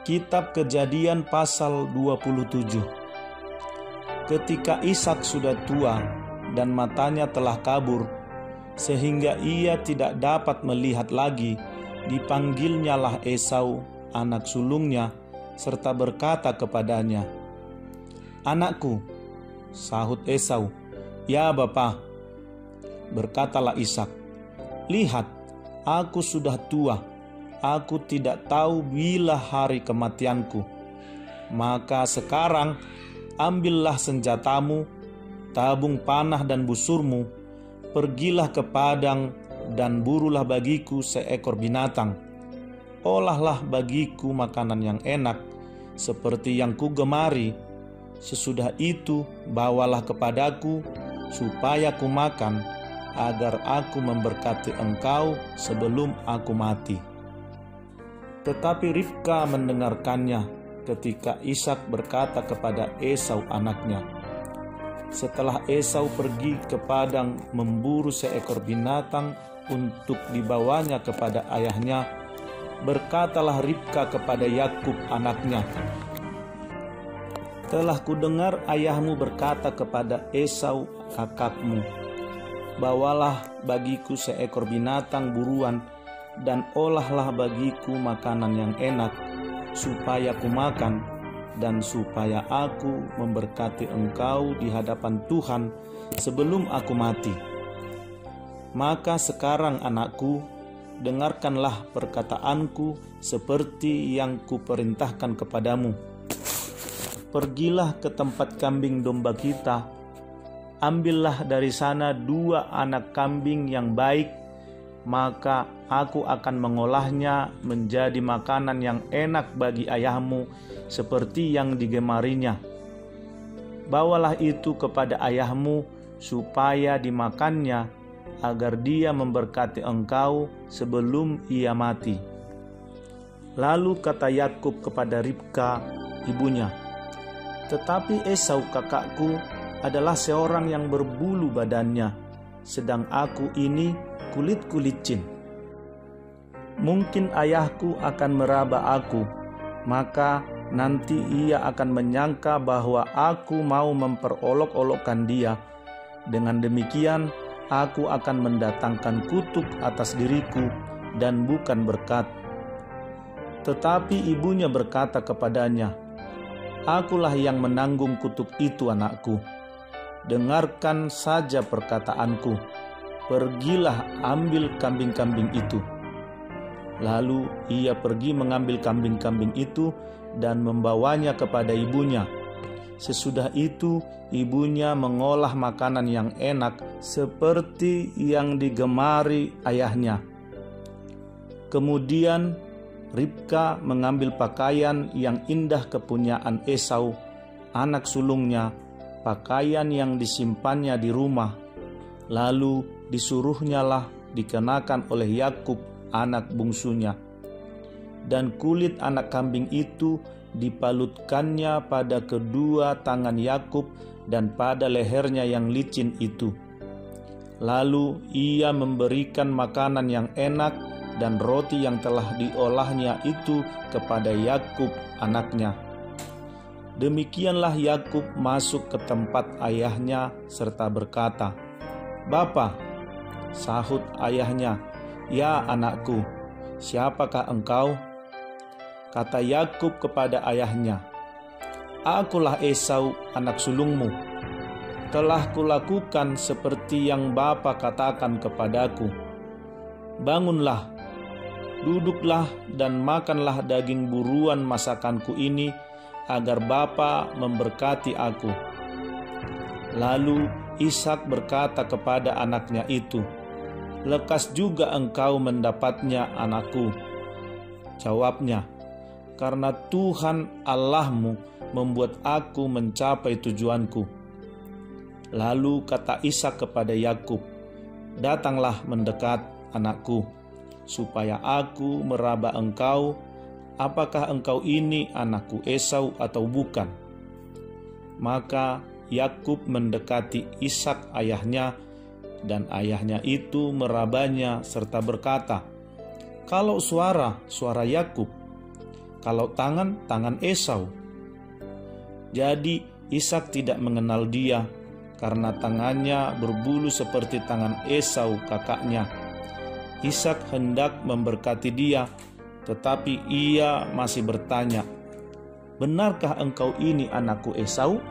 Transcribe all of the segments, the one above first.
Kitab Kejadian pasal 27. Ketika Ishak sudah tua dan matanya telah kabur, sehingga ia tidak dapat melihat lagi, dipanggilnyalah Esau, anak sulungnya, serta berkata kepadanya, "Anakku," sahut Esau. "Ya Bapa." Berkatalah Ishak, "Lihat, aku sudah tua. Aku tidak tahu bila hari kematianku. Maka sekarang ambillah senjatamu, tabung panah dan busurmu, pergilah ke padang dan burulah bagiku seekor binatang. Olahlah bagiku makanan yang enak, seperti yang kugemari. Sesudah itu bawalah kepadaku, supaya ku makan, agar aku memberkati engkau sebelum aku mati." Tetapi Ribka mendengarkannya ketika Ishak berkata kepada Esau anaknya. Setelah Esau pergi ke padang memburu seekor binatang untuk dibawanya kepada ayahnya, berkatalah Ribka kepada Yakub anaknya, "Telah kudengar ayahmu berkata kepada Esau kakakmu, bawalah bagiku seekor binatang buruan dan olahlah bagiku makanan yang enak, supaya ku makan, dan supaya aku memberkati engkau di hadapan Tuhan sebelum aku mati. Maka sekarang anakku, dengarkanlah perkataanku seperti yang kuperintahkan kepadamu. Pergilah ke tempat kambing domba kita, ambillah dari sana 2 anak kambing yang baik, maka aku akan mengolahnya menjadi makanan yang enak bagi ayahmu seperti yang digemarinya. Bawalah itu kepada ayahmu supaya dimakannya, agar dia memberkati engkau sebelum ia mati." Lalu kata Yakub kepada Ribka ibunya, "Tetapi Esau kakakku adalah seorang yang berbulu badannya, sedang aku ini kulit licin. Mungkin ayahku akan meraba aku, maka nanti ia akan menyangka bahwa aku mau memperolok-olokkan dia. Dengan demikian, aku akan mendatangkan kutuk atas diriku dan bukan berkat." Tetapi ibunya berkata kepadanya, "Akulah yang menanggung kutuk itu, anakku. Dengarkan saja perkataanku. Pergilah ambil kambing-kambing itu." Lalu ia pergi mengambil kambing-kambing itu dan membawanya kepada ibunya. Sesudah itu ibunya mengolah makanan yang enak seperti yang digemari ayahnya. Kemudian Ribka mengambil pakaian yang indah kepunyaan Esau, anak sulungnya, pakaian yang disimpannya di rumah. Lalu disuruhnyalah dikenakan oleh Yakub anak bungsunya. Dan kulit anak kambing itu dipalutkannya pada kedua tangan Yakub dan pada lehernya yang licin itu. Lalu ia memberikan makanan yang enak dan roti yang telah diolahnya itu kepada Yakub anaknya. Demikianlah Yakub masuk ke tempat ayahnya serta berkata, "Bapa," sahut ayahnya. "Ya anakku, siapakah engkau?" Kata Yakub kepada ayahnya, "Akulah Esau anak sulungmu. Telah kulakukan seperti yang Bapa katakan kepadaku. Bangunlah, duduklah dan makanlah daging buruan masakanku ini, agar Bapa memberkati aku." Lalu Ishak berkata kepada anaknya itu, "Lekas juga engkau mendapatnya, anakku." Jawabnya, "Karena Tuhan Allahmu membuat aku mencapai tujuanku." Lalu kata Ishak kepada Yakub, "Datanglah mendekat, anakku, supaya aku meraba engkau, apakah engkau ini anakku Esau atau bukan?" Maka Yakub mendekati Ishak ayahnya, dan ayahnya itu merabanya serta berkata, "Kalau suara Yakub." kalau tangan Esau. Jadi Ishak tidak mengenal dia karena tangannya berbulu seperti tangan Esau kakaknya. Ishak hendak memberkati dia, tetapi ia masih bertanya, "Benarkah engkau ini anakku Esau?"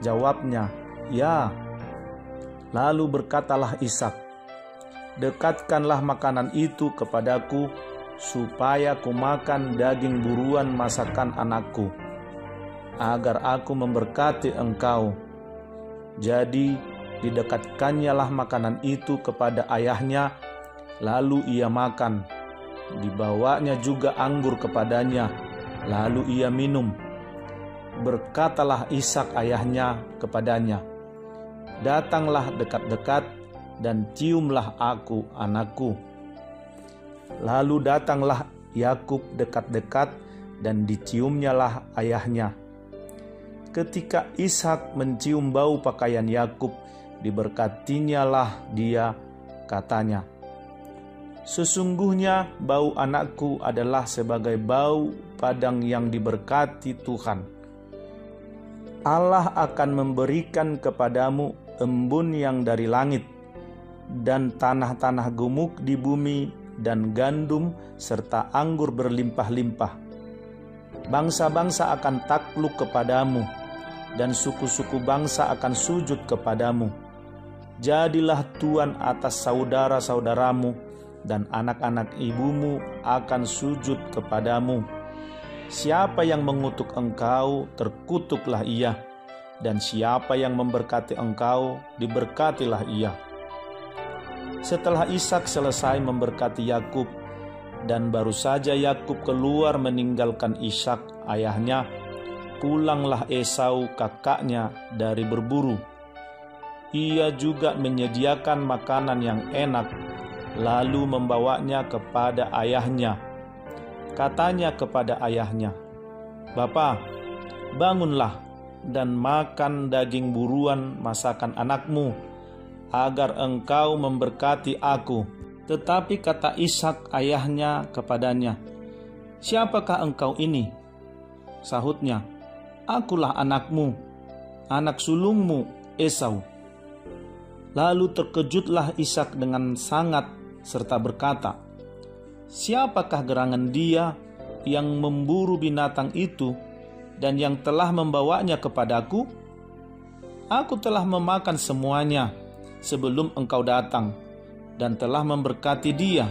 Jawabnya, "Ya." Lalu berkatalah Ishak, "Dekatkanlah makanan itu kepadaku, supaya ku makan daging buruan masakan anakku, agar aku memberkati engkau." Jadi didekatkannya makanan itu kepada ayahnya, lalu ia makan. Dibawanya juga anggur kepadanya, lalu ia minum. Berkatalah Ishak ayahnya kepadanya, "Datanglah dekat-dekat dan ciumlah aku, anakku." Lalu datanglah Yakub dekat-dekat dan diciumnyalah ayahnya. Ketika Ishak mencium bau pakaian Yakub, diberkatinyalah dia, katanya, "Sesungguhnya bau anakku adalah sebagai bau padang yang diberkati Tuhan. Allah akan memberikan kepadamu embun yang dari langit, dan tanah-tanah gemuk di bumi, dan gandum serta anggur berlimpah-limpah. Bangsa-bangsa akan takluk kepadamu, dan suku-suku bangsa akan sujud kepadamu. Jadilah tuan atas saudara-saudaramu, dan anak-anak ibumu akan sujud kepadamu. Siapa yang mengutuk engkau, terkutuklah ia, dan siapa yang memberkati engkau, diberkatilah ia." Setelah Ishak selesai memberkati Yakub, dan baru saja Yakub keluar meninggalkan Ishak ayahnya, pulanglah Esau kakaknya dari berburu. Ia juga menyediakan makanan yang enak, lalu membawanya kepada ayahnya. Katanya kepada ayahnya, "Bapa, bangunlah dan makan daging buruan masakan anakmu, agar engkau memberkati aku." Tetapi kata Ishak ayahnya kepadanya, "Siapakah engkau ini?" Sahutnya, "Akulah anakmu, anak sulungmu Esau." Lalu terkejutlah Ishak dengan sangat serta berkata, "Siapakah gerangan dia yang memburu binatang itu dan yang telah membawanya kepadaku? Aku telah memakan semuanya sebelum engkau datang, dan telah memberkati dia,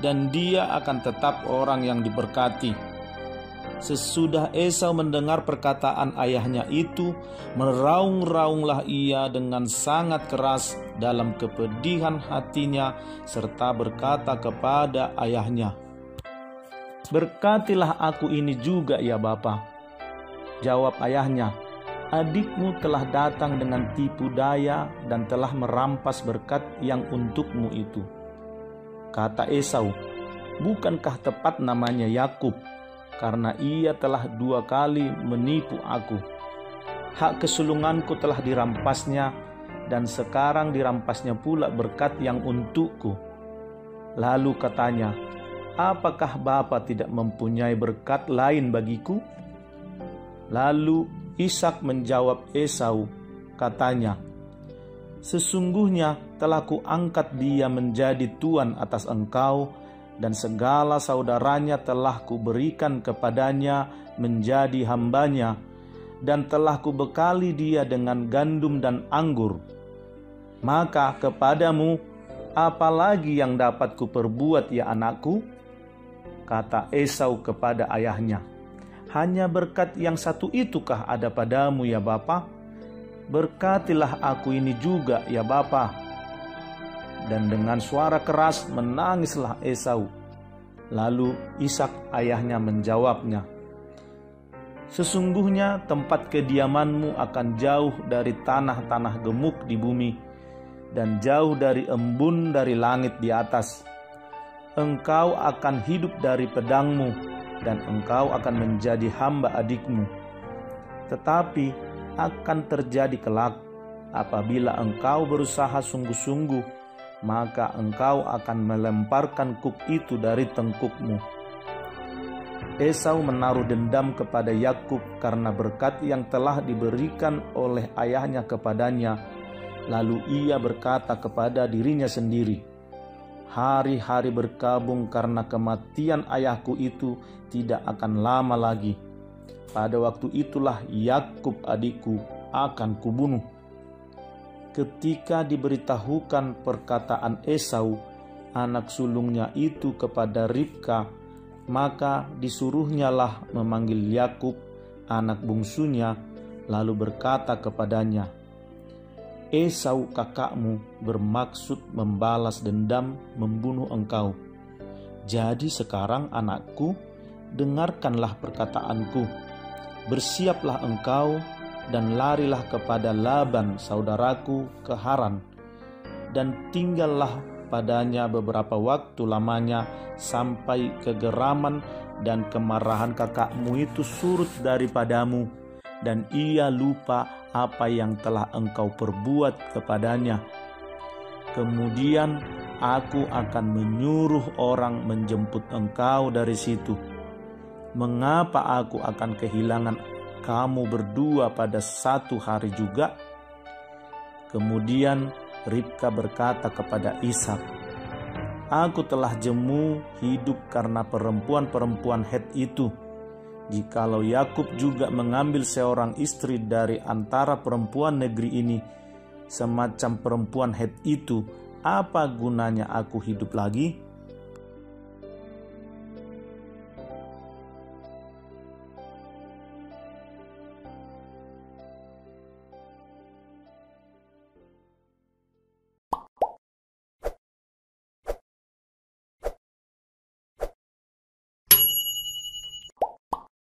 dan dia akan tetap orang yang diberkati." Sesudah Esau mendengar perkataan ayahnya itu, meraung-raunglah ia dengan sangat keras dalam kepedihan hatinya, serta berkata kepada ayahnya, "Berkatilah aku ini juga ya Bapa." Jawab ayahnya, "Adikmu telah datang dengan tipu daya dan telah merampas berkat yang untukmu itu." Kata Esau, "Bukankah tepat namanya Yakub? Karena ia telah 2 kali menipu aku. Hak kesulunganku telah dirampasnya, dan sekarang dirampasnya pula berkat yang untukku." Lalu katanya, "Apakah Bapa tidak mempunyai berkat lain bagiku?" Lalu Ishak menjawab Esau, katanya, "Sesungguhnya telah kuangkat dia menjadi tuan atas engkau, dan segala saudaranya telah kuberikan kepadanya menjadi hambanya, dan telah kubekali dia dengan gandum dan anggur. Maka kepadamu, apalagi yang dapat kuperbuat ya anakku?" Kata Esau kepada ayahnya, "Hanya berkat yang satu itukah ada padamu ya Bapa? Berkatilah aku ini juga ya Bapa." Dan dengan suara keras menangislah Esau. Lalu Ishak ayahnya menjawabnya, "Sesungguhnya tempat kediamanmu akan jauh dari tanah-tanah gemuk di bumi, dan jauh dari embun dari langit di atas. Engkau akan hidup dari pedangmu, dan engkau akan menjadi hamba adikmu. Tetapi akan terjadi kelak, apabila engkau berusaha sungguh-sungguh, maka engkau akan melemparkan kuk itu dari tengkukmu." Esau menaruh dendam kepada Yakub karena berkat yang telah diberikan oleh ayahnya kepadanya. Lalu ia berkata kepada dirinya sendiri, "Hari-hari berkabung karena kematian ayahku itu tidak akan lama lagi. Pada waktu itulah Yakub adikku akan kubunuh." Ketika diberitahukan perkataan Esau, anak sulungnya itu kepada Ribka, maka disuruhnyalah memanggil Yakub, anak bungsunya, lalu berkata kepadanya, "Esau kakakmu bermaksud membalas dendam membunuh engkau. Jadi sekarang anakku, dengarkanlah perkataanku. Bersiaplah engkau dan larilah kepada Laban saudaraku ke Haran, dan tinggallah padanya beberapa waktu lamanya sampai kegeraman dan kemarahan kakakmu itu surut daripadamu, dan ia lupa apa yang telah engkau perbuat kepadanya. Kemudian aku akan menyuruh orang menjemput engkau dari situ. Mengapa aku akan kehilangan kamu berdua pada satu hari juga?" Kemudian Ribka berkata kepada Ishak, "Aku telah jemu hidup karena perempuan-perempuan Het itu. Jikalau Yakub juga mengambil seorang istri dari antara perempuan negeri ini, semacam perempuan Het itu, apa gunanya aku hidup lagi?"